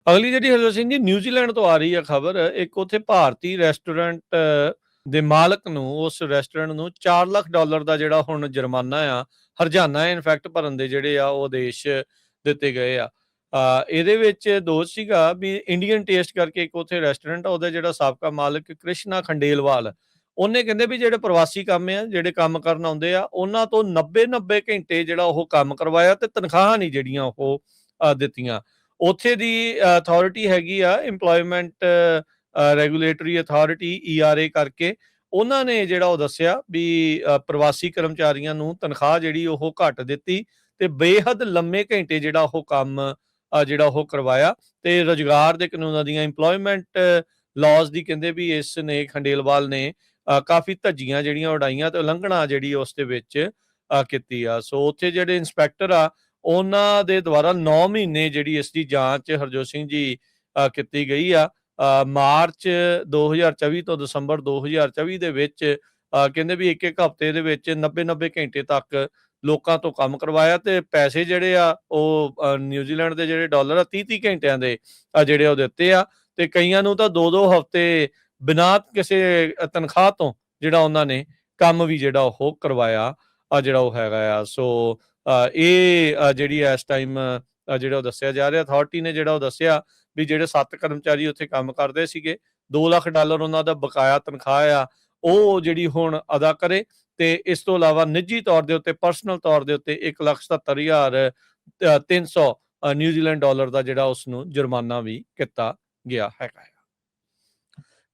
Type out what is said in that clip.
ਅਗਲੀ ਜਿਹੜੀ ਹਰਜੋਤ ਸਿੰਘ ਜੀ ਨਿਊਜ਼ੀਲੈਂਡ ਤੋਂ ਆ ਰਹੀ ਹੈ ਖਬਰ। ਇੱਕ ਉੱਥੇ ਭਾਰਤੀ ਰੈਸਟੋਰੈਂਟ ਦੇ ਮਾਲਕ ਨੂੰ, ਉਸ ਰੈਸਟੋਰੈਂਟ ਨੂੰ $4 ਲੱਖ ਦਾ ਜਿਹੜਾ ਹੁਣ ਜੁਰਮਾਨਾ ਆ, ਹਰਜਾਨਾ ਇਨਫੈਕਟ ਭਰਨ ਦੇ ਜਿਹੜੇ ਆ ਉਹ ਆਦੇਸ਼ ਦਿੱਤੇ ਗਏ ਆ। ਇਹਦੇ ਵਿੱਚ ਦੋਸ਼ ਸੀਗਾ ਵੀ ਇੰਡੀਅਨ ਟੇਸਟ ਕਰਕੇ ਇੱਕ ਉੱਥੇ ਰੈਸਟੋਰੈਂਟ ਆ, ਉਹਦਾ ਜਿਹੜਾ ਸਾਬਕਾ ਮਾਲਕ ਕ੍ਰਿਸ਼ਨਾ ਖੰਡੇਲਵਾਲ, ਉਹਨੇ ਕਹਿੰਦੇ ਵੀ ਜਿਹੜੇ ਪ੍ਰਵਾਸੀ ਜਿਹੜੇ ਕੰਮ ਕਰਨ ਆਉਂਦੇ ਆ, ਉਹਨਾਂ ਤੋਂ 90 ਘੰਟੇ ਜਿਹੜਾ ਉਹ ਕੰਮ ਕਰਵਾਇਆ ਤੇ ਤਨਖਾਹਾਂ ਨਹੀਂ ਜਿਹੜੀਆਂ ਉਹ ਦਿੱਤੀਆਂ। ਉੱਥੇ ਦੀ ਅਥਾਰਟੀ ਹੈਗੀ ਆ ਇੰਪਲੋਇਮੈਂਟ ਰੈਗੂਲੇਟਰੀ ਅਥਾਰਟੀ ERA ਕਰਕੇ, ਉਹਨਾਂ ਨੇ ਜਿਹੜਾ ਉਹ ਦੱਸਿਆ ਵੀ ਪ੍ਰਵਾਸੀ ਕਰਮਚਾਰੀਆਂ ਨੂੰ ਤਨਖਾਹ ਜਿਹੜੀ ਉਹ ਘੱਟ ਦਿੱਤੀ ਤੇ ਬੇਹੱਦ ਲੰਮੇ ਘੰਟੇ ਜਿਹੜਾ ਉਹ ਕੰਮ ਜਿਹੜਾ ਉਹ ਕਰਵਾਇਆ। ਤੇ ਰੁਜ਼ਗਾਰ ਦੇ ਕਾਨੂੰਨਾਂ ਦੀਆਂ, ਇੰਪਲੋਇਮੈਂਟ ਲਾਜ਼ ਦੀ ਕਹਿੰਦੇ ਵੀ ਇਸ ਨੇ, ਖੰਡੇਲਵਾਲ ਨੇ ਕਾਫੀ ਧੱਜੀਆਂ ਜਿਹੜੀਆਂ ਉਡਾਈਆਂ ਤੇ ਉਲੰਘਣਾ ਜਿਹੜੀ ਉਸ ਦੇ ਵਿੱਚ ਕੀਤੀ ਆ। ਸੋ ਉੱਥੇ ਜਿਹੜੇ ਇੰਸਪੈਕਟਰ ਆ, ਉਹਨਾਂ ਦੇ ਦੁਆਰਾ 9 ਮਹੀਨੇ ਜਿਹੜੀ ਇਸ ਦੀ ਜਾਂਚ ਹਰਜੋਤ ਸਿੰਘ ਜੀ ਕੀਤੀ ਗਈ ਆ। ਮਾਰਚ 2024 ਤੋਂ ਦਸੰਬਰ 2024 ਦੇ ਵਿੱਚ ਕਹਿੰਦੇ ਵੀ ਇੱਕ ਹਫ਼ਤੇ ਦੇ ਵਿੱਚ 90 ਘੰਟੇ ਤੱਕ ਲੋਕਾਂ ਤੋਂ ਕੰਮ ਕਰਵਾਇਆ ਤੇ ਪੈਸੇ ਜਿਹੜੇ ਆ ਉਹ ਨਿਊਜ਼ੀਲੈਂਡ ਦੇ ਜਿਹੜੇ ਡਾਲਰ ਆ 30 ਘੰਟਿਆਂ ਦੇ ਜਿਹੜੇ ਉਹ ਦਿੱਤੇ ਆ। ਤੇ ਕਈਆਂ ਨੂੰ ਤਾਂ 2 ਹਫ਼ਤੇ ਬਿਨਾਂ ਕਿਸੇ ਤਨਖਾਹ ਤੋਂ ਜਿਹੜਾ ਉਹਨਾਂ ਨੇ ਕੰਮ ਵੀ ਜਿਹੜਾ ਉਹ ਕਰਵਾਇਆ ਜਿਹੜਾ ਉਹ ਹੈਗਾ ਆ। ਸੋ ਇਹ ਜਿਹੜੀ ਇਸ ਟਾਈਮ ਜਿਹੜਾ ਉਹ ਦੱਸਿਆ ਜਾ ਰਿਹਾ, ਅਥਾਰਟੀ ਨੇ ਜਿਹੜਾ ਉਹ ਦੱਸਿਆ ਵੀ ਜਿਹੜੇ 7 ਕਰਮਚਾਰੀ ਉੱਥੇ ਕੰਮ ਕਰਦੇ ਸੀਗੇ, $2 ਲੱਖ ਉਹਨਾਂ ਦਾ ਬਕਾਇਆ ਤਨਖਾਹ ਆ ਉਹ ਜਿਹੜੀ ਹੁਣ ਅਦਾ ਕਰੇ। ਤੇ ਇਸ ਤੋਂ ਇਲਾਵਾ ਨਿੱਜੀ ਤੌਰ ਦੇ ਉੱਤੇ, ਪਰਸਨਲ ਤੌਰ ਦੇ ਉੱਤੇ $1,77,300 ਨਿਊਜ਼ੀਲੈਂਡ ਦਾ ਜਿਹੜਾ ਉਸ ਨੂੰ ਜੁਰਮਾਨਾ ਵੀ ਕੀਤਾ ਗਿਆ ਹੈਗਾ।